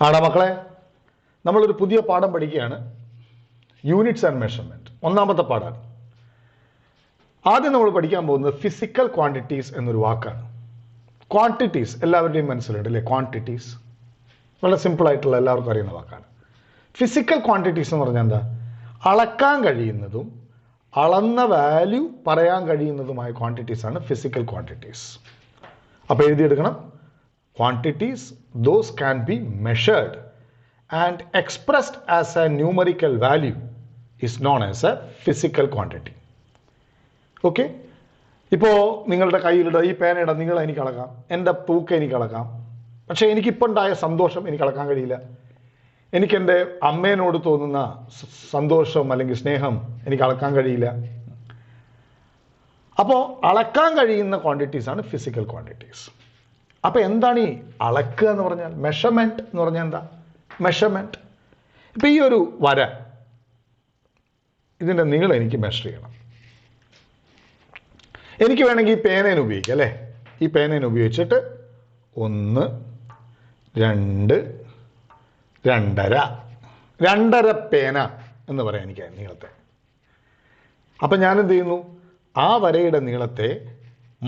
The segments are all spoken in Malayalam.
ആടാ മക്കളെ, നമ്മളൊരു പുതിയ പാഠം പഠിക്കുകയാണ്. യൂണിറ്റ്സ് ആൻഡ് മെഷർമെൻറ്റ്, ഒന്നാമത്തെ പാഠമാണ്. ആദ്യം നമ്മൾ പഠിക്കാൻ പോകുന്നത് ഫിസിക്കൽ ക്വാണ്ടിറ്റീസ് എന്നൊരു വാക്കാണ്. ക്വാണ്ടിറ്റീസ് എല്ലാവരുടെയും മനസ്സിലുണ്ട് അല്ലേ? ക്വാണ്ടിറ്റീസ് വളരെ സിമ്പിളായിട്ടുള്ള എല്ലാവർക്കും അറിയുന്ന വാക്കാണ്. ഫിസിക്കൽ ക്വാണ്ടിറ്റീസ് എന്ന് പറഞ്ഞാൽ എന്താ? അളക്കാൻ കഴിയുന്നതും അളന്ന വാല്യൂ പറയാൻ കഴിയുന്നതുമായ ക്വാണ്ടിറ്റീസാണ് ഫിസിക്കൽ ക്വാണ്ടിറ്റീസ്. അപ്പോൾ എഴുതിയെടുക്കണം. Quantities, those can be measured and expressed as a numerical value is known as a physical quantity. Okay, ഇപ്പോൾ നിങ്ങളുടെ കയ്യിലുള്ള ഈ പേനയുടെ നീളം എനിക്ക് അളക്കാം, എൻ്റെ തൂക്കം എനിക്ക് അളക്കാം. പക്ഷേ എനിക്കിപ്പോൾ ഉണ്ടായ സന്തോഷം എനിക്ക് അളക്കാൻ കഴിയില്ല. എനിക്കെൻ്റെ അമ്മേനോട് തോന്നുന്ന സന്തോഷം അല്ലെങ്കിൽ സ്നേഹം എനിക്ക് അളക്കാൻ കഴിയില്ല. അപ്പോൾ അളക്കാൻ കഴിയുന്ന ക്വാണ്ടിറ്റീസാണ് ഫിസിക്കൽ ക്വാണ്ടിറ്റീസ്. അപ്പോൾ എന്താണ് ഈ അളക്കുക എന്ന് പറഞ്ഞാൽ? മെഷർമെൻറ്റ് എന്ന് പറഞ്ഞാൽ എന്താ? മെഷർമെൻറ്റ്. ഇപ്പോൾ ഈ ഒരു വര, ഇതിൻ്റെ നീളം എനിക്ക് മെഷർ ചെയ്യണം. എനിക്ക് വേണമെങ്കിൽ ഈ പേനേനെ ഉപയോഗിക്കാം അല്ലേ? ഈ പേനേനെ ഉപയോഗിച്ചിട്ട് 1, 2, 2.5 പേന എന്ന് പറയാം എനിക്ക് നീളത്തെ. അപ്പം ഞാനെന്ത് ചെയ്യുന്നു? ആ വരയുടെ നീളത്തെ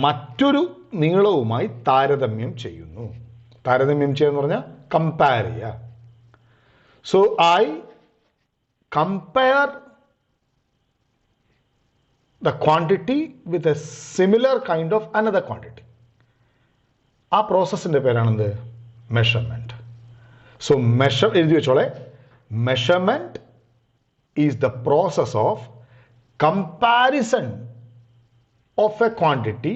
മറ്റൊരു നീളവുമായി താരതമ്യം ചെയ്യുന്നു. താരതമ്യം ചെയ്യുക എന്ന് പറഞ്ഞാൽ കമ്പയർ ചെയ്യുക. So I compare the quantity with a similar kind of another quantity. ആ പ്രോസസ്സിൻ്റെ പേരാണെന്ത്? മെഷർമെൻറ്റ്. സോ എഴുതി വെച്ചോളെ, measurement is the process of comparison of a quantity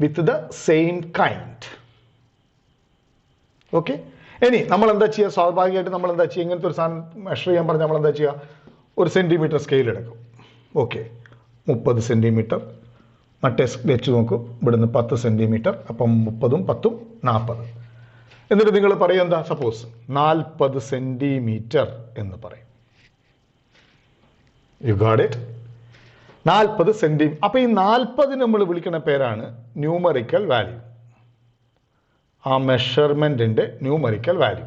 with the same kind. Okay, ഇനി നമ്മൾ എന്താ ചെയ്യുക? സ്വാഭാവികമായിട്ട് നമ്മൾ എന്താ ചെയ്യുക? ഇങ്ങനത്തെ ഒരു സാധനം മെഷർ ചെയ്യാൻ പറഞ്ഞാൽ നമ്മൾ എന്താ ചെയ്യുക? ഒരു സെൻറ്റിമീറ്റർ സ്കെയിൽ എടുക്കും. Okay, 30 centimetre. മറ്റേ വെച്ച് നോക്കും, ഇവിടുന്ന് 10 സെൻറ്റിമീറ്റർ. അപ്പം 30ഉം 10ഉം 40. എന്നിട്ട് നിങ്ങൾ പറയും എന്താ? സപ്പോസ് 40 സെൻറ്റിമീറ്റർ എന്ന് പറയും. You got it? 40 സെൻറ്റിമീറ്റർ. അപ്പോൾ ഈ 40 നമ്മൾ വിളിക്കുന്ന പേരാണ് ന്യൂമറിക്കൽ വാല്യൂ. ആ മെഷർമെൻറ്റിൻ്റെ ന്യൂമറിക്കൽ വാല്യൂ.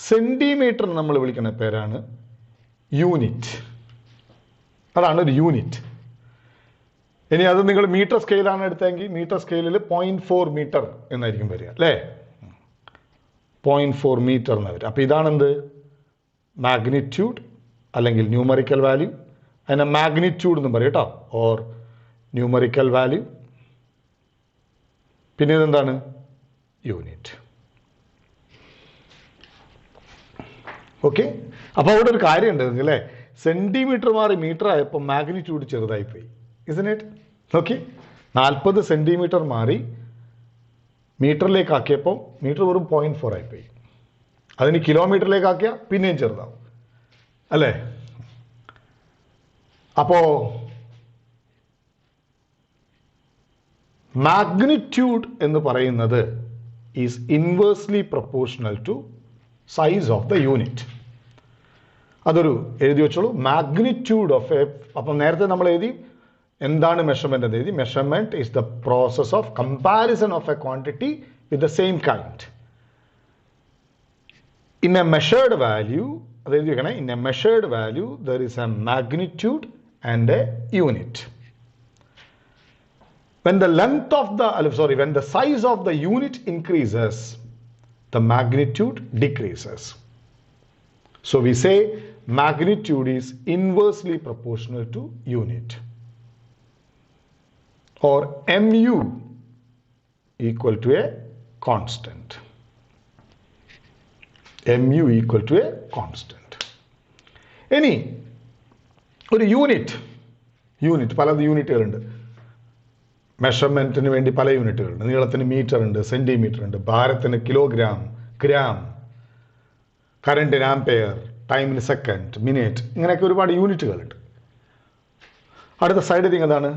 സെൻറ്റിമീറ്റർ നമ്മൾ വിളിക്കുന്ന പേരാണ് യൂണിറ്റ്. അതാണ് ഒരു യൂണിറ്റ്. ഇനി അത് നിങ്ങൾ മീറ്റർ സ്കെയിലാണ് എടുത്തതെങ്കിൽ മീറ്റർ സ്കെയിലിൽ 0.4 മീറ്റർ എന്നായിരിക്കും വരിക അല്ലേ? 0.4 മീറ്റർ എന്ന് വരിക. അപ്പോൾ ഇതാണെന്ത്? മാഗ്നിറ്റ്യൂഡ് അല്ലെങ്കിൽ ന്യൂമറിക്കൽ വാല്യൂ. അതിനെ മാഗ്നിറ്റ്യൂഡ് എന്ന് പറയും കേട്ടോ, ഓർ ന്യൂമറിക്കൽ വാല്യൂ. പിന്നെ ഇതെന്താണ്? യൂണിറ്റ്. ഓക്കെ, അപ്പോൾ അവിടെ ഒരു കാര്യം ഉണ്ട് അല്ലേ? സെൻറ്റിമീറ്റർ മാറി മീറ്റർ ആയപ്പോൾ മാഗ്നിറ്റ്യൂഡ് ചെറുതായിപ്പോയി. ഇസ്ന്റ് ഇറ്റ്? ഓക്കെ, 40 സെൻറ്റിമീറ്റർ മാറി മീറ്ററിലേക്ക് ആക്കിയപ്പോൾ മീറ്റർ വെറും 0.4 ആയിപ്പോയി. അതിന് കിലോമീറ്ററിലേക്ക് ആക്കിയാൽ പിന്നെയും ചെറുതാവും അല്ലേ? അപ്പോ മാഗ്നിറ്റ്യൂഡ് എന്ന് പറയുന്നത് is inversely proportional to size of the unit. അതൊരു എഴുതി വെച്ചോളൂ. മാഗ്നിറ്റ്യൂഡ് ഓഫ് എ, അപ്പം നേരത്തെ നമ്മൾ എഴുതി എന്താണ് മെഷർമെൻറ്റ് എന്ന് എഴുതി. Measurement is the process of comparison of A quantity with the same kind. In A measured value, അത് എഴുതി വെക്കണേ. In A measured value there is A magnitude and a unit. When the size of the unit increases, the magnitude decreases. So we say magnitude is inversely proportional to unit, or mu equal to a constant. mu equal to a constant. Any ഒരു യൂണിറ്റ് പല യൂണിറ്റുകളുണ്ട്. മെഷർമെൻറ്റിന് വേണ്ടി പല യൂണിറ്റുകളുണ്ട്. നീളത്തിന് മീറ്റർ ഉണ്ട്, സെൻറ്റിമീറ്റർ ഉണ്ട്, ഭാരത്തിന് കിലോഗ്രാം, ഗ്രാം, കറണ്ടിന് ആംപെയർ, ടൈമിന് സെക്കൻഡ്, മിനിറ്റ്, ഇങ്ങനെയൊക്കെ ഒരുപാട് യൂണിറ്റുകളുണ്ട്. അടുത്ത സൈഡ് എന്താണ്?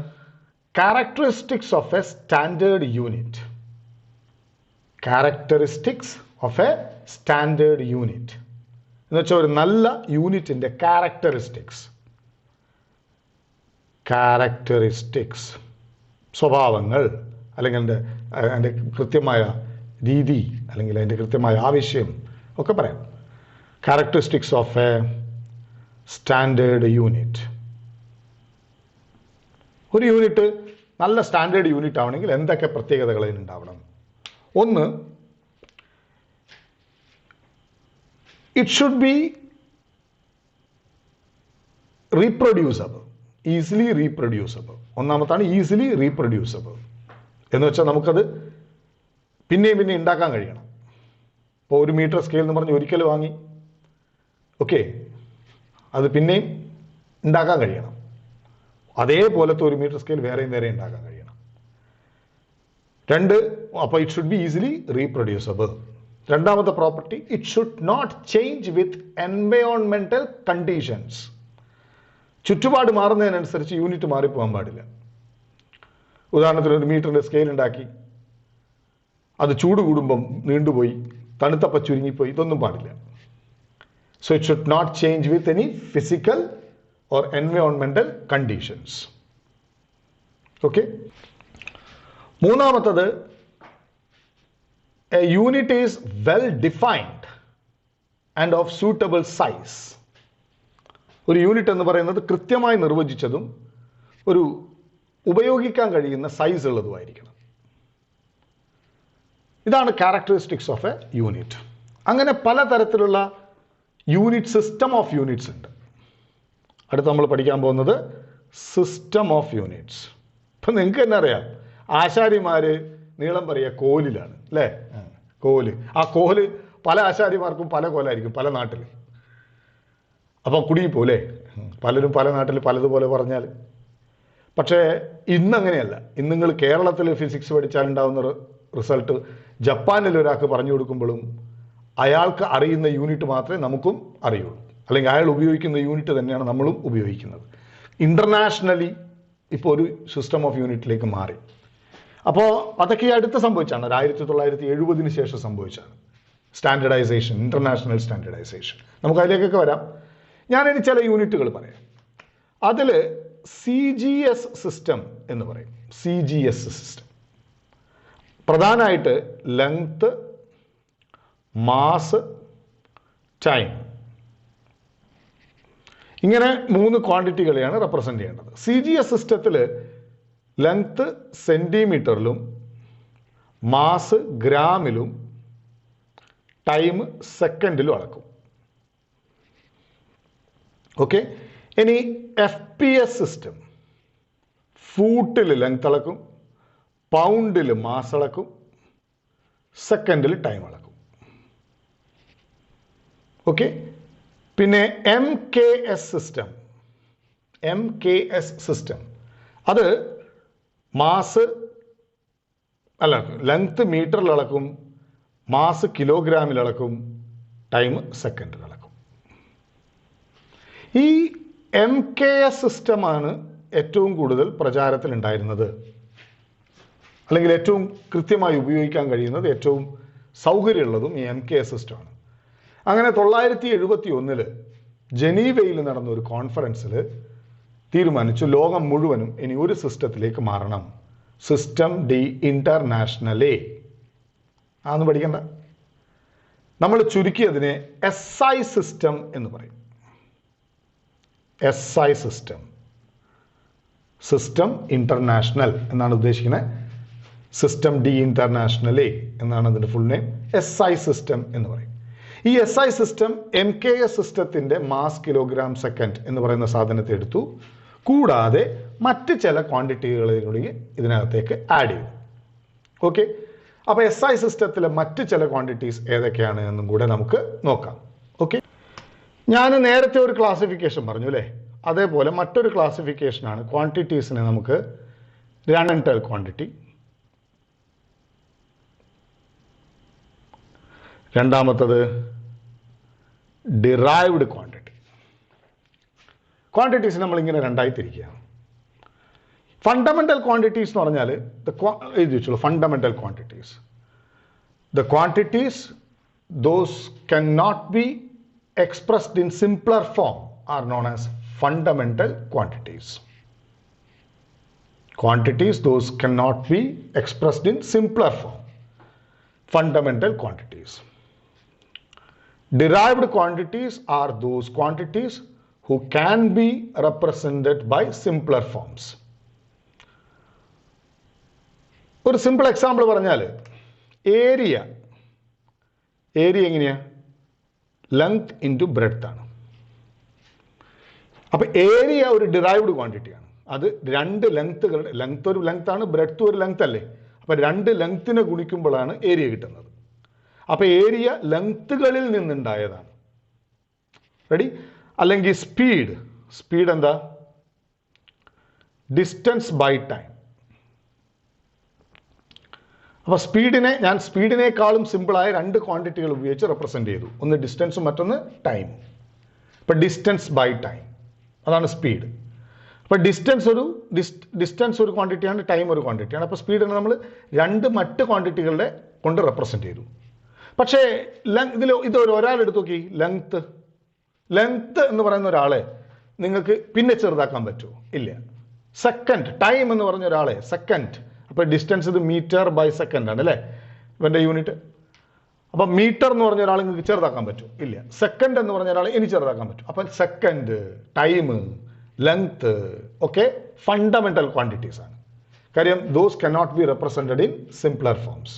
Characteristics of a standard unit. Characteristics of a standard unit എന്ന് വെച്ചാൽ ഒരു നല്ല യൂണിറ്റിൻ്റെ ക്യാരക്ടറിസ്റ്റിക്സ്. സ്വഭാവങ്ങൾ അല്ലെങ്കിൽ അതിൻ്റെ കൃത്യമായ രീതി അല്ലെങ്കിൽ അതിൻ്റെ കൃത്യമായ ആവശ്യം, ഒക്കെ പറയാം. Characteristics of a standard unit. ഒരു യൂണിറ്റ് നല്ല സ്റ്റാൻഡേർഡ് യൂണിറ്റ് ആവണമെങ്കിൽ എന്തൊക്കെ പ്രത്യേകതകൾ ഇതിനുണ്ടാവണം? ഒന്ന്, it should be reproducible, easily reproducible. ഒന്നാമത്താണ് ഈസിലി റീപ്രൊഡ്യൂസബിൾ എന്ന് വെച്ചാൽ നമുക്കത് പിന്നെയും പിന്നെ ഉണ്ടാക്കാൻ കഴിയണം. ഇപ്പോൾ 1 മീറ്റർ സ്കെയിൽ എന്ന് പറഞ്ഞ് ഒരിക്കൽ വാങ്ങി, ഓക്കെ, അത് പിന്നെയും ഉണ്ടാക്കാൻ കഴിയണം. അതേപോലത്തെ 1 മീറ്റർ സ്കെയിൽ വേറെയും ഉണ്ടാക്കാൻ കഴിയണം. 2, അപ്പോൾ it should be easily reproducible. രണ്ടാമത്തെ property, it should not change with എൻവയോൺമെന്റൽ കണ്ടീഷൻസ്. ചുറ്റുപാട് മാറുന്നതിനനുസരിച്ച് യൂണിറ്റ് മാറിപ്പോകാൻ പാടില്ല. ഉദാഹരണത്തിന് 1 മീറ്ററിന്റെ സ്കെയിൽ ഉണ്ടാക്കി, അത് ചൂട് കൂടുമ്പം നീണ്ടുപോയി, തണുത്തപ്പം ചുരുങ്ങിപ്പോയി, ഇതൊന്നും പാടില്ല. So it should not change with any physical or environmental conditions. Okay. മൂന്നാമത്തത്, a unit is well defined and of suitable size. ഒരു യൂണിറ്റ് എന്ന് പറയുന്നത് കൃത്യമായി നിർവചിച്ചതും ഒരു ഉപയോഗിക്കാൻ കഴിയുന്ന സൈസ് ഉള്ളതുമായിരിക്കണം. ഇതാണ് ക്യാരക്ടറിസ്റ്റിക്സ് ഓഫ് എ യൂണിറ്റ്. അങ്ങനെ പലതരത്തിലുള്ള യൂണിറ്റ്, സിസ്റ്റം ഓഫ് യൂണിറ്റ്സ് ഉണ്ട്. അടുത്ത് നമ്മൾ പഠിക്കാൻ പോകുന്നത് സിസ്റ്റം ഓഫ് യൂണിറ്റ്സ്. ഇപ്പം നിങ്ങൾക്ക് തന്നെ അറിയാം, ആശാരിമാർ നീളം പറയുക കോലിലാണ്, അല്ലേ? കോല്. ആ കോല് പല ആശാരിമാർക്കും പല കോലായിരിക്കും പല നാട്ടിൽ. അപ്പം കുടുങ്ങിപ്പോലെ പലരും പല നാട്ടിൽ പലതുപോലെ പറഞ്ഞാൽ. പക്ഷേ ഇന്നങ്ങനെയല്ല. ഇന്ന് നിങ്ങൾ കേരളത്തിൽ ഫിസിക്സ് പഠിച്ചാലുണ്ടാകുന്ന റിസൾട്ട് ജപ്പാനിൽ ഒരാൾക്ക് പറഞ്ഞു കൊടുക്കുമ്പോഴും അയാൾക്ക് അറിയുന്ന യൂണിറ്റ് മാത്രമേ നമുക്കും അറിയുള്ളൂ, അല്ലെങ്കിൽ അയാൾ ഉപയോഗിക്കുന്ന യൂണിറ്റ് തന്നെയാണ് നമ്മളും ഉപയോഗിക്കുന്നത്. ഇൻ്റർനാഷണലി ഇപ്പോൾ ഒരു സിസ്റ്റം ഓഫ് യൂണിറ്റിലേക്ക് മാറി. അപ്പോൾ അതൊക്കെ അടുത്ത് സംഭവിച്ചാണ്, 1970 ശേഷം സംഭവിച്ചാണ് സ്റ്റാൻഡർഡൈസേഷൻ, ഇൻ്റർനാഷണൽ സ്റ്റാൻഡർഡൈസേഷൻ. നമുക്ക് അതിലേക്കൊക്കെ വരാം. ഞാനിനി ചില യൂണിറ്റുകൾ പറയാം. അതിൽ CGS സിസ്റ്റം എന്ന് പറയും. CGS സിസ്റ്റം പ്രധാനമായിട്ട് ലെങ്ത്, മാസ്, ടൈം, ഇങ്ങനെ 3 ക്വാണ്ടിറ്റികളെയാണ് റെപ്രസെന്റ് ചെയ്യേണ്ടത്. CGS സിസ്റ്റത്തിൽ ലെങ്ത് സെന്റിമീറ്ററിലും, മാസ് ഗ്രാമിലും, ടൈം സെക്കൻഡിലും അളക്കും. ഓക്കെ. ഇനി FPS സിസ്റ്റം ഫൂട്ടിൽ ലെങ്ത് അളക്കും, പൗണ്ടിൽ മാസ് അളക്കും, സെക്കൻഡിൽ ടൈം അളക്കും. ഓക്കെ. പിന്നെ MKS സിസ്റ്റം അത് മാസ് അല്ല, ലെങ്ത് മീറ്ററിൽ അളക്കും, മാസ് കിലോഗ്രാമിൽ അളക്കും, ടൈം സെക്കൻഡിൽ അളക്കും. ഈ MKS സിസ്റ്റമാണ് ഏറ്റവും കൂടുതൽ പ്രചാരത്തിൽ ഉണ്ടായിരുന്നത്, അല്ലെങ്കിൽ ഏറ്റവും കൃത്യമായി ഉപയോഗിക്കാൻ കഴിയുന്നത്, ഏറ്റവും സൗകര്യമുള്ളതും ഈ MKS സിസ്റ്റമാണ്. അങ്ങനെ 971 ജനീവയിൽ നടന്ന ഒരു കോൺഫറൻസിൽ തീരുമാനിച്ചു ലോകം മുഴുവനും ഇനി ഒരു സിസ്റ്റത്തിലേക്ക് മാറണം. സിസ്റ്റം ഡി ഇന്റർനാഷണലേ ആന്ന് പഠിക്കണ്ട. നമ്മൾ ചുരുക്കിയതിനെ SI സിസ്റ്റം എന്ന് പറയും. SI സിസ്റ്റം, സിസ്റ്റം ഇന്റർനാഷണൽ എന്നാണ് ഉദ്ദേശിക്കുന്നത്. സിസ്റ്റം ഡി ഇന്റർനാഷണലേ എന്നാണ് അതിൻ്റെ ഫുൾ നെയിം. SI സിസ്റ്റം എന്ന് പറയും. ഈ SI സിസ്റ്റം MKS സിസ്റ്റത്തിൻ്റെ മാസ് കിലോഗ്രാം സെക്കൻഡ് എന്ന് പറയുന്ന സാധനത്തെ എടുത്തു, കൂടാതെ മറ്റ് ചില ക്വാണ്ടിറ്റികളിലൂടെ ഇതിനകത്തേക്ക് ആഡ് ചെയ്തു. ഓക്കെ. അപ്പോൾ SI സിസ്റ്റത്തിലെ മറ്റ് ചില ക്വാണ്ടിറ്റീസ് ഏതൊക്കെയാണ് എന്നും കൂടെ നമുക്ക് നോക്കാം. ഓക്കെ. ഞാൻ നേരത്തെ ഒരു ക്ലാസിഫിക്കേഷൻ പറഞ്ഞു അല്ലേ, അതേപോലെ മറ്റൊരു ക്ലാസിഫിക്കേഷനാണ് ക്വാണ്ടിറ്റീസിനെ നമുക്ക് രണ്ടൽ ക്വാണ്ടിറ്റി, രണ്ടാമത്തത് ഡിറൈവ്ഡ് ക്വാണ്ടിറ്റി. ക്വാണ്ടിറ്റീസ് നമ്മളിങ്ങനെ രണ്ടായി തിരിക്കുക. ഫണ്ടമെന്റൽ ക്വാണ്ടിറ്റീസ് എന്ന് പറഞ്ഞാൽ fundamental quantities, the quantities those can not be expressed in simpler form are known as fundamental quantities. Quantities those cannot be expressed in simpler form, fundamental quantities. Derived quantities are those quantities who can be represented by simpler forms. ഒരു സിമ്പിൾ എക്സാമ്പിൾ പറഞ്ഞാൽ ഏരിയ എങ്ങനെയാ ലെങ്ത് ഇൻറ്റു ബ്രെഡ്ത്ത് ആണ്. അപ്പൊ ഏരിയ ഒരു ഡിറൈവ്ഡ് ക്വാണ്ടിറ്റിയാണ്. അത് രണ്ട് ലെങ്ത്തുകളുടെ, ലെങ്ത് ഒരു ലെങ്ത് ആണ്, ബ്രെഡ്ത്ത് ഒരു ലെങ്ത് അല്ലേ. അപ്പൊ രണ്ട് ലെങ്ത്തിനെ ഗുണിക്കുമ്പോഴാണ് ഏരിയ കിട്ടുന്നത്. അപ്പൊ ഏരിയ ലെങ്ത്തുകളിൽ നിന്നുണ്ടായതാണ്. റെഡി? അല്ലെങ്കിൽ സ്പീഡ് എന്താ? Distance by time. അപ്പൊ ഞാൻ സ്പീഡിനേക്കാളും സിമ്പിളായ രണ്ട് ക്വാണ്ടിറ്റികൾ ഉപയോഗിച്ച് റെപ്രസെന്റ് ചെയ്തു. ഒന്ന് ഡിസ്റ്റൻസും മറ്റൊന്ന് ടൈം. അപ്പൊ ഡിസ്റ്റൻസ് ബൈ ടൈം, അതാണ് സ്പീഡ്. അപ്പൊ ഡിസ്റ്റൻസ് ഒരു ക്വാണ്ടിറ്റിയാണ്, ടൈം ഒരു ക്വാണ്ടിറ്റിയാണ്. അപ്പൊ സ്പീഡിനെ നമ്മൾ രണ്ട് മറ്റ് ക്വാണ്ടിറ്റികളുടെ കൊണ്ട് റെപ്രസെന്റ് ചെയ്തു. പക്ഷേ ഇത് ഒരാളെടുത്ത് നോക്കി, ലെങ്ത് എന്ന് പറയുന്ന ഒരാളെ നിങ്ങൾക്ക് പിന്നെ ചെറുതാക്കാൻ പറ്റുമോ? ഇല്ല. സെക്കൻഡ്, ടൈം എന്ന് പറഞ്ഞ ഒരാളെ സെക്കൻഡ്, അപ്പൊ ഡിസ്റ്റൻസ് ഇത് മീറ്റർ ബൈ സെക്കൻഡ് ആണ് അല്ലേ ഇവന്റെ യൂണിറ്റ്. അപ്പൊ മീറ്റർ എന്ന് പറഞ്ഞ ഒരാൾ നിങ്ങൾക്ക് ചെറുതാക്കാൻ പറ്റും? ഇല്ല. സെക്കൻഡ് എന്ന് പറഞ്ഞ ഒരാൾ ഇനി ചെറുതാക്കാൻ പറ്റും. അപ്പൊ സെക്കൻഡ്, ടൈം, ലെങ്ത് ഒക്കെ ഫണ്ടമെന്റൽ ക്വാണ്ടിറ്റീസ് ആണ്. കാര്യം those cannot be represented in simpler forms.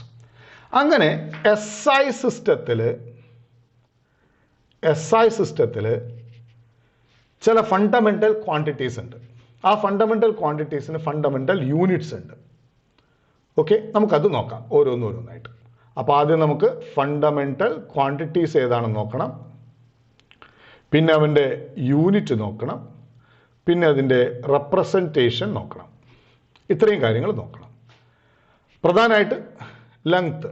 അങ്ങനെ SI സിസ്റ്റത്തില് ചില ഫണ്ടമെന്റൽ ക്വാണ്ടിറ്റീസ് ഉണ്ട്. ആ ഫണ്ടമെന്റൽ ക്വാണ്ടിറ്റീസിന് ഫണ്ടമെന്റൽ യൂണിറ്റ്സ് ഉണ്ട്. ഓക്കെ, നമുക്കത് നോക്കാം ഓരോന്നായിട്ട്. അപ്പോൾ ആദ്യം നമുക്ക് ഫണ്ടമെന്റൽ ക്വാണ്ടിറ്റീസ് ഏതാണെന്ന് നോക്കണം, പിന്നെ അവൻ്റെ യൂണിറ്റ് നോക്കണം, പിന്നെ അതിൻ്റെ റെപ്രസെൻറ്റേഷൻ നോക്കണം. ഇത്രയും കാര്യങ്ങൾ നോക്കണം. പ്രധാനമായിട്ട് ലെങ്ത്,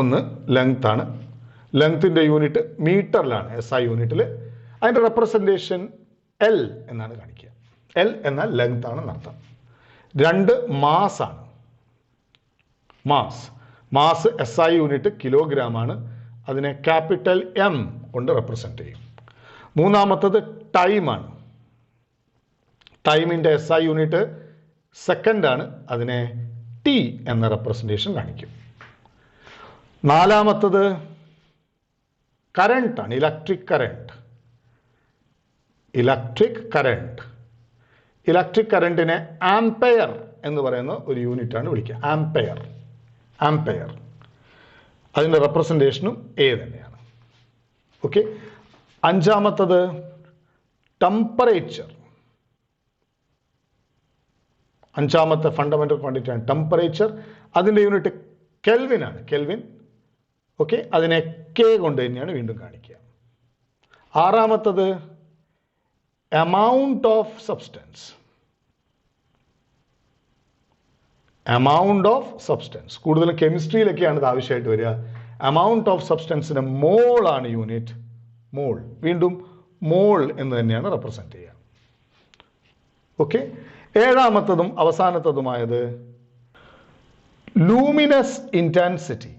ഒന്ന് ലെങ്ത് ആണ്. ലെങ്ത്തിൻ്റെ യൂണിറ്റ് മീറ്ററിലാണ്, SI യൂണിറ്റിൽ. അതിൻ്റെ റെപ്രസെൻറ്റേഷൻ L എന്നാണ് കാണിക്കുക. L എന്നാൽ ലെങ്ത് ആണെന്ന് അർത്ഥം. രണ്ട് മാസ് ആണ്. മാസ് SI യൂണിറ്റ് കിലോഗ്രാം ആണ്. അതിനെ ക്യാപിറ്റൽ M കൊണ്ട് റെപ്രസെന്റ് ചെയ്യും. മൂന്നാമത്തത് ടൈമാണ്. ടൈമിൻ്റെ SI യൂണിറ്റ് സെക്കൻഡ് ആണ്. അതിനെ T എന്ന റെപ്രസെൻറ്റേഷൻ കാണിക്കും. നാലാമത്തത് കറണ്ട് ആണ്, ഇലക്ട്രിക് കറണ്ട്. ഇലക്ട്രിക് കറണ്ടിനെ ആംപെയർ എന്ന് പറയുന്ന ഒരു യൂണിറ്റ് ആണ് വിളിക്കുക. ആംപെയർ. അതിൻ്റെ റെപ്രസെൻറ്റേഷനും A തന്നെയാണ്. ഓക്കെ. അഞ്ചാമത്തത് ടെമ്പറേച്ചർ. അഞ്ചാമത്തെ ഫണ്ടമെന്റൽ ക്വാണ്ടിറ്റിയാണ് ടെമ്പറേച്ചർ. അതിൻ്റെ യൂണിറ്റ് കെൽവിൻ ആണ്. ഓക്കെ, അതിനെ K കൊണ്ട് തന്നെയാണ് വീണ്ടും കാണിക്കുക. ആറാമത്തത് amount of substance. കൂടുതലും കെമിസ്ട്രിയിലൊക്കെയാണ് ഇത് ആവശ്യമായിട്ട് വരിക. amount of substanceന് മോൾ ആണ് യൂണിറ്റ്. വീണ്ടും മോൾ എന്ന് തന്നെയാണ് റെപ്രസെന്റ് ചെയ്യുക. ഓക്കെ. ഏഴാമത്തതും അവസാനത്തതുമായത് ലൂമിനസ് ഇന്റൻസിറ്റി.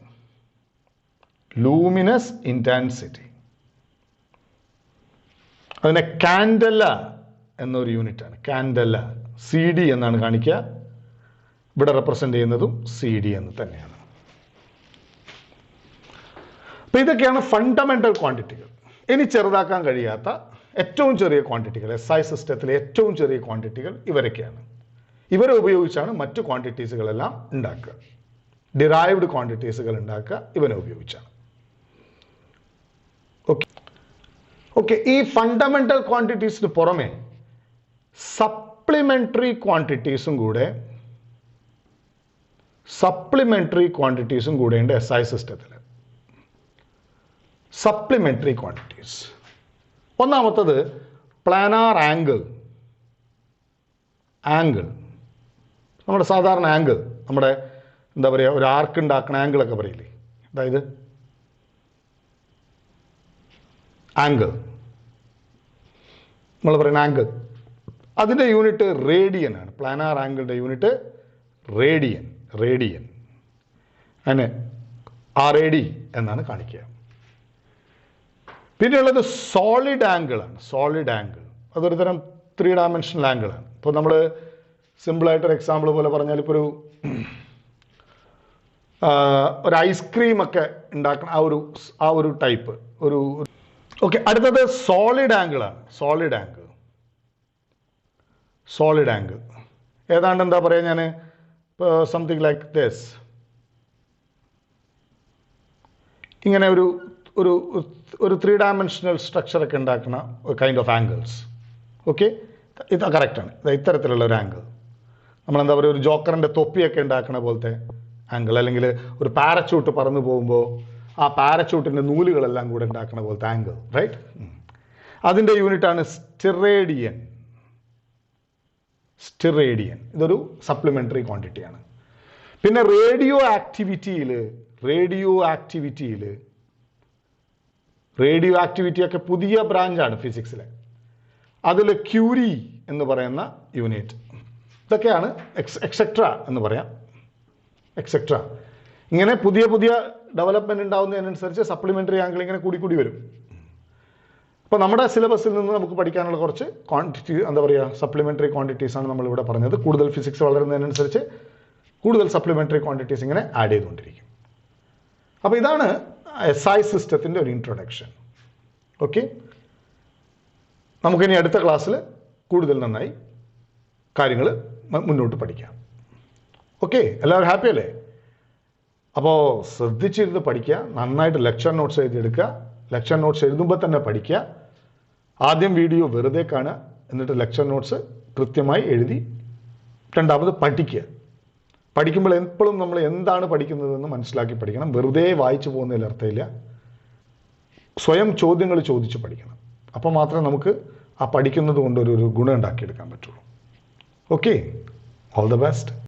അതിനെ കാൻഡല എന്നൊരു യൂണിറ്റ് ആണ്. കാൻഡല, CD എന്നാണ് കാണിക്കുക. ഇവിടെ റെപ്രസെന്റ് ചെയ്യുന്നതും CD എന്ന് തന്നെയാണ്. അപ്പൊ ഇതൊക്കെയാണ് ഫണ്ടമെന്റൽ ക്വാണ്ടിറ്റികൾ. ഇനി ചെറുതാക്കാൻ കഴിയാത്ത ഏറ്റവും ചെറിയ ക്വാണ്ടിറ്റികൾ, SI സിസ്റ്റത്തിലെ ഏറ്റവും ചെറിയ ക്വാണ്ടിറ്റികൾ ഇവരൊക്കെയാണ്. ഇവരെ ഉപയോഗിച്ചാണ് മറ്റു ക്വാണ്ടിറ്റീസുകളെല്ലാം ഉണ്ടാക്കുക. ഡിറൈവ്ഡ് ക്വാണ്ടിറ്റീസുകൾ ഉണ്ടാക്കുക ഇവനെ ഉപയോഗിച്ചാണ്. ഓക്കെ. ഈ ഫണ്ടമെന്റൽ ക്വാണ്ടിറ്റീസിന് പുറമെ സപ്ലിമെന്ററി ക്വാണ്ടിറ്റീസും കൂടെ ഉണ്ട് SI സിസ്റ്റത്തിൽ. Supplementary quantities. ഒന്നാമത്തത് പ്ലാനാർ ആംഗിൾ. നമ്മുടെ സാധാരണ ആംഗിൾ, നമ്മുടെ എന്താ പറയുക, ഒരു ആർക്ക് ഉണ്ടാക്കുന്ന ആംഗിളൊക്കെ പറയില്ലേ, അതായത് ആംഗിൾ, നമ്മൾ പറയുന്ന ആംഗിൾ, അതിൻ്റെ യൂണിറ്റ് റേഡിയൻ ആണ്. പ്ലാനാർ ആംഗിളിൻ്റെ യൂണിറ്റ് റേഡിയൻ. അതിനെ RAD എന്നാണ് കാണിക്കുക. പിന്നെയുള്ളത് സോളിഡ് ആംഗിൾ ആണ്. അതൊരു തരം 3 ഡയമെൻഷണൽ ആംഗിളാണ്. ഇപ്പോൾ നമ്മൾ സിമ്പിളായിട്ടൊരു എക്സാമ്പിൾ പോലെ പറഞ്ഞാൽ, ഇപ്പോൾ ഒരു ഐസ്ക്രീമൊക്കെ ഉണ്ടാക്കുന്ന ആ ഒരു ടൈപ്പ് ഒരു. ഓക്കെ, അടുത്തത് സോളിഡ് ആംഗിൾ ആണ്. സോളിഡ് ആംഗിൾ ഏതാണ്ട് എന്താ പറയുക, ഞാൻ സംതിങ് ലൈക്ക് ദിസ്, ഇങ്ങനെ ഒരു 3 ഡയമെൻഷണൽ സ്ട്രക്ചറൊക്കെ ഉണ്ടാക്കുന്ന കൈൻഡ് ഓഫ് ആംഗിൾസ്. ഓക്കെ, ഇത് കറക്റ്റാണ്. ഇത്തരത്തിലുള്ള ഒരു ആംഗിൾ, നമ്മളെന്താ പറയുക, ഒരു ജോക്കറിൻ്റെ തൊപ്പിയൊക്കെ ഉണ്ടാക്കുന്ന പോലത്തെ ആംഗിൾ, അല്ലെങ്കിൽ ഒരു പാരച്യൂട്ട് പറന്നു പോകുമ്പോൾ ആ പാരച്യൂട്ടിൻ്റെ നൂലുകളെല്ലാം കൂടെ ഉണ്ടാക്കുന്ന പോലത്തെ ആംഗിൾ, റൈറ്റ്? അതിൻ്റെ യൂണിറ്റാണ് സ്റ്റിറേഡിയൻ. ഇതൊരു സപ്ലിമെൻ്ററി ക്വാണ്ടിറ്റിയാണ്. പിന്നെ റേഡിയോ ആക്ടിവിറ്റിയൊക്കെ പുതിയ ബ്രാഞ്ചാണ് ഫിസിക്സിലെ. അതിൽ ക്യൂരി എന്ന് പറയുന്ന യൂണിറ്റ്, ഇതൊക്കെയാണ് എക്സെട്ര എന്ന് പറയാം. ഇങ്ങനെ പുതിയ ഡെവലപ്മെൻറ്റ് ഉണ്ടാകുന്നതിനനുസരിച്ച് സപ്ലിമെൻ്ററി ആംഗിൾ ഇങ്ങനെ കൂടി വരും. അപ്പോൾ നമ്മുടെ സിലബസിൽ നിന്ന് നമുക്ക് പഠിക്കാനുള്ള കുറച്ച് ക്വാണ്ടിറ്റി, എന്താ പറയുക, സപ്ലിമെൻ്ററി ക്വാണ്ടിറ്റീസ് ആണ് നമ്മളിവിടെ പറഞ്ഞത്. കൂടുതൽ ഫിസിക്സ് വളരുന്നതിനനുസരിച്ച് കൂടുതൽ സപ്ലിമെൻ്ററി ക്വാണ്ടിറ്റീസ് ഇങ്ങനെ ആഡ് ചെയ്തുകൊണ്ടിരിക്കും. അപ്പോൾ ഇതാണ് SI സിസ്റ്റത്തിൻ്റെ ഒരു ഇൻട്രൊഡക്ഷൻ. ഓക്കെ, നമുക്കിനി അടുത്ത ക്ലാസ്സിൽ കൂടുതൽ നന്നായി കാര്യങ്ങൾ മുന്നോട്ട് പഠിക്കാം. ഓക്കെ, എല്ലാവരും ഹാപ്പി അല്ലേ? അപ്പോൾ ശ്രദ്ധിച്ചിരുന്ന് പഠിക്കുക, നന്നായിട്ട് ലെക്ചർ നോട്ട്സ് എഴുതിയെടുക്കുക. ലെക്ചർ നോട്ട്സ് എഴുതുമ്പോൾ തന്നെ പഠിക്കുക. ആദ്യം വീഡിയോ വെറുതെ കാണുക, എന്നിട്ട് ലെക്ചർ നോട്ട്സ് കൃത്യമായി എഴുതി രണ്ടാമത് പഠിക്കുക. പഠിക്കുമ്പോൾ എപ്പോഴും നമ്മൾ എന്താണ് പഠിക്കുന്നതെന്ന് മനസ്സിലാക്കി പഠിക്കണം. വെറുതെ വായിച്ചു പോകുന്നതിൽ അർത്ഥമില്ല. സ്വയം ചോദ്യങ്ങൾ ചോദിച്ച് പഠിക്കണം. അപ്പോൾ മാത്രമേ നമുക്ക് ആ പഠിക്കുന്നത് കൊണ്ടൊരു ഗുണം ഉണ്ടാക്കിയെടുക്കാൻ പറ്റുള്ളൂ. Okay, all the best.